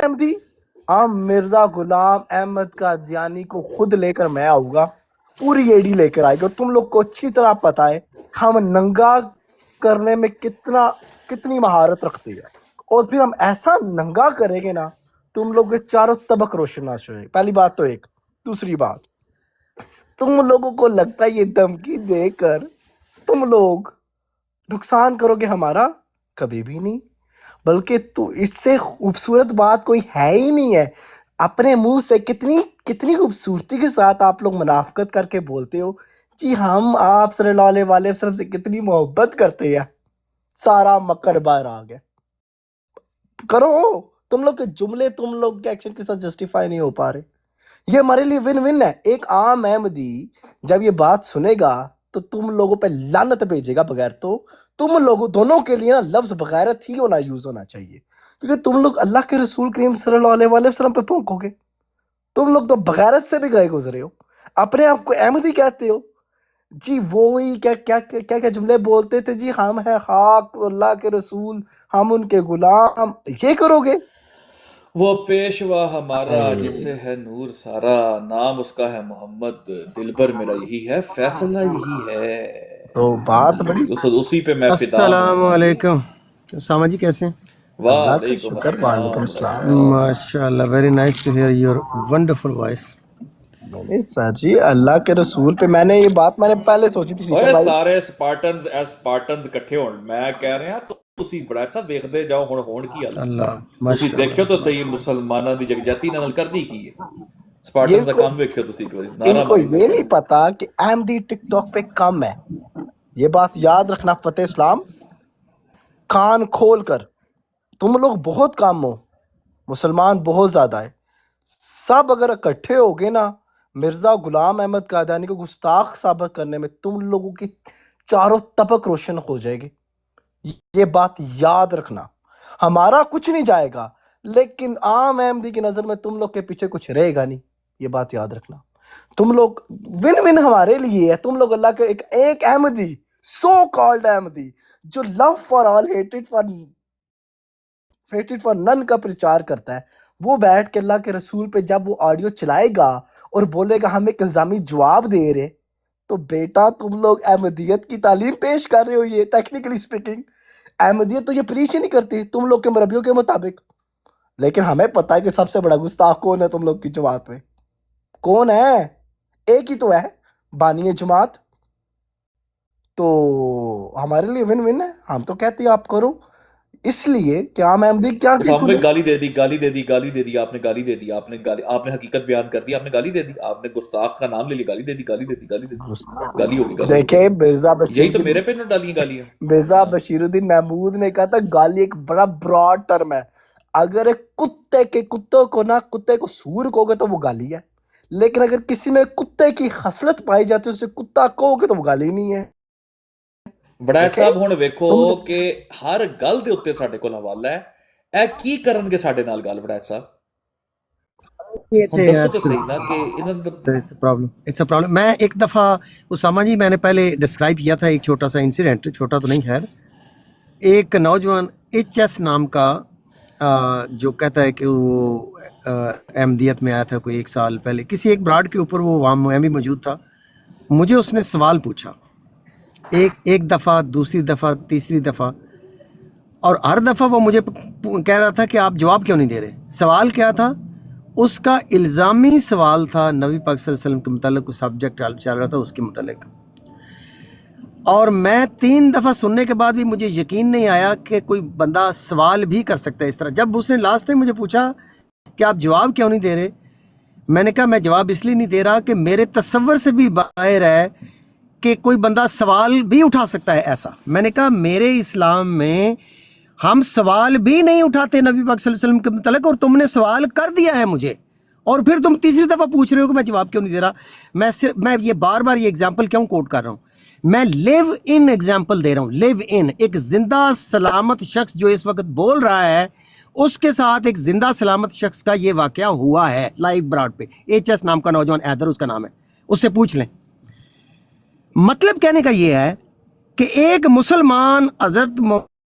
احمدی مرزا غلام احمد قادیانی کو خود لے کر میں آؤں گا, پوری ایڈی لے کر آئے گا. اور تم لوگ کو اچھی طرح پتا ہے ہم ننگا کرنے میں کتنی مہارت رکھتے ہیں, اور پھر ہم ایسا ننگا کریں گے نا تم لوگ کے چاروں طبق روشن نہ ہوئے. پہلی بات تو ایک. دوسری بات, تم لوگوں کو لگتا ہے یہ دھمکی دے کر تم لوگ نقصان کرو گے ہمارا؟ کبھی بھی نہیں. بلکہ تو اس سے خوبصورت بات کوئی ہے ہی نہیں ہے. اپنے منہ سے کتنی خوبصورتی کے ساتھ آپ لوگ منافقت کر کے بولتے ہو جی ہم آپ صلی اللہ علیہ وسلم سے کتنی محبت کرتے ہیں. سارا مکر باہر آ گیا. کرو, تم لوگ کے جملے تم لوگ کے ایکشن کے ساتھ جسٹیفائی نہیں ہو پا رہے. یہ ہمارے لیے ون ون ہے. ایک عام احمدی جب یہ بات سنے گا تو تم لوگوں پہ لعنت بھیجے گا بغیر. تو تم لوگوں دونوں کے لیے نا لفظ بغیرت ہی یوز ہونا چاہیے, کیونکہ تم لوگ اللہ کے رسول کریم صلی اللہ علیہ وسلم پہ پھونکو گے. تم لوگ تو بغیرت سے بھی گئے گزرے ہو. اپنے آپ کو احمدی کہتے ہو جی, وہی کیا جملے بولتے تھے جی ہم ہیں خاک اللہ کے رسول, ہم ان کے غلام. یہ کرو گے. وہ پیشوا ہمارا جس سے ہے نور سارا, نام اس کا ہے محمد, دلبر میرا یہی ہے, فیصلہ یہی ہے. تو بات بڑی. اسی پہ میں فدا ہوں. السلام علیکم. ساما جی کیسے ہیں؟ اللہ کا وعلیکم شکر. وعلیکم السلام. السلام. ماشاء اللہ, very nice to hear your wonderful voice. نہیں سر جی, اللہ کے رسول پہ میں نے یہ بات میں نے پہلے سوچی تھی سیکھا اوے بھائی. سارے سپارٹنز اکٹھے ہون, میں کہہ رہا تسی بڑا صاحب ویکھدے جاؤ ہن ہون کی حال. اللہ تسی ماشاء دیکھو تو اللہ. صحیح مسلماناں دی جگجاتی نال کردی کی ہے. یہ سپارٹنز دا کو کام ویکھو تسی ایک باری, ان نعرہ کو ماری تو یہ نہیں صحیح. پتا کہ احمدی ٹک ٹاک پہ کم ہے. یہ بات یاد رکھنا. فتح اسلام کان کھول کر, تم لوگ بہت کم ہو, مسلمان بہت زیادہ ہے. سب اگر اکٹھے ہو گے نا مرزا غلام احمد قادیانی کو گستاخ ثابت کرنے میں تم لوگوں کی چاروں طبق روشن ہو جائے گی. یہ بات یاد رکھنا. ہمارا کچھ نہیں جائے گا, لیکن عام احمدی کی نظر میں تم لوگ کے پیچھے کچھ رہے گا نہیں. یہ بات یاد رکھنا. تم لوگ ون ون ہمارے لیے ہے. تم لوگ اللہ کے ایک احمدی, سو کالڈ احمدی جو لو فار آل ہیٹڈ فار نن کا پرچار کرتا ہے, وہ بیٹھ کے اللہ کے رسول پہ جب وہ آڈیو چلائے گا اور بولے گا ہم ایک الزامی جواب دے رہے, تو بیٹا تم لوگ احمدیت کی تعلیم پیش کر رہے ہو. یہ ٹیکنیکلی اسپیکنگ احمدیت تو یہ پریچ ہی نہیں کرتی تم لوگ کے مربیوں کے مطابق. لیکن ہمیں پتہ ہے کہ سب سے بڑا گستاخ کون ہے تم لوگ کی جماعت میں. کون ہے؟ ایک ہی تو ہے, بانی جماعت. تو ہمارے لیے ون ون ہے. ہم تو کہتے ہیں آپ کرو, اس لیے کہ عام احمدی کیا ہم نے گالی دے دی آپ نے گالی دے دی, آپ نے حقیقت بیان کر دی, آپ نے گالی دے دی, آپ نے گستاخ کا نام لے لی, گالی دے دی, گالی ہوگی. دیکھیں مرزا یہی بشیر تو میرے پہ نہ ڈالی گالیاں. مرزا بشیر الدین محمود نے کہا تھا گالی ایک بڑا براڈ ٹرم ہے. اگر ایک کتے کو سور کہو گے تو وہ گالی ہے, لیکن اگر کسی میں کتے کی خصلت پائی جاتی ہے اسے کتا کہو گے تو وہ گالی نہیں ہے. وڈائر صاحب ہن ویکھو کہ ہر گل دے اوتے ساڈے کول حوالہ ہے. اے کی کرن گے ساڈے نال گل وڈائر صاحب؟ ہن دسو تو صحیح نا کہ انہاں اٹس اے پرابلم. میں ایک دفعہ اسامہ جی, میں نے پہلے ڈسکرائب کیا تھا ایک چھوٹا سا انسیڈنٹ, چھوٹا تو نہیں خیر. ایک نوجوان ایچ ایس نام کا جو کہتا ہے کہ وہ احمدیت میں آیا تھا کوئی 1 سال پہلے, کسی ایک براڈ کے اوپر وہ وہاں میں بھی موجود تھا. مجھے اس نے سوال پوچھا, ایک دفعہ, دوسری دفعہ, تیسری دفعہ, اور ہر دفعہ وہ مجھے کہہ رہا تھا کہ آپ جواب کیوں نہیں دے رہے. سوال کیا تھا اس کا؟ الزامی سوال تھا نبی پاک صلی اللہ علیہ وسلم کے متعلق, کوئی سبجیکٹ چل رہا تھا اس کے متعلق. اور میں 3 دفعہ سننے کے بعد بھی مجھے یقین نہیں آیا کہ کوئی بندہ سوال بھی کر سکتا ہے اس طرح. جب اس نے لاسٹ ٹائم مجھے پوچھا کہ آپ جواب کیوں نہیں دے رہے, میں نے کہا میں جواب اس لیے نہیں دے رہا کہ میرے تصور سے بھی باہر ہے کہ کوئی بندہ سوال بھی اٹھا سکتا ہے ایسا. میں نے کہا میرے اسلام میں ہم سوال بھی نہیں اٹھاتے نبی پاک صلی اللہ علیہ وسلم کے متعلق, اور تم نے سوال کر دیا ہے مجھے, اور پھر تم تیسری دفعہ پوچھ رہے ہو کہ میں جواب کیوں نہیں دے رہا. میں یہ بار بار یہ ایگزامپل کیوں کوٹ کر رہا ہوں؟ میں لیو ان ایگزامپل دے رہا ہوں. لیو ان, ایک زندہ سلامت شخص جو اس وقت بول رہا ہے, اس کے ساتھ ایک زندہ سلامت شخص کا یہ واقعہ ہوا ہے لائیو براڈ پہ. ایچ ایس نام کا نوجوان, ایدر اس کا نام ہے, اس سے پوچھ لیں. مطلب کہنے کا یہ ہے کہ ایک مسلمان حضرت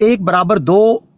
= 2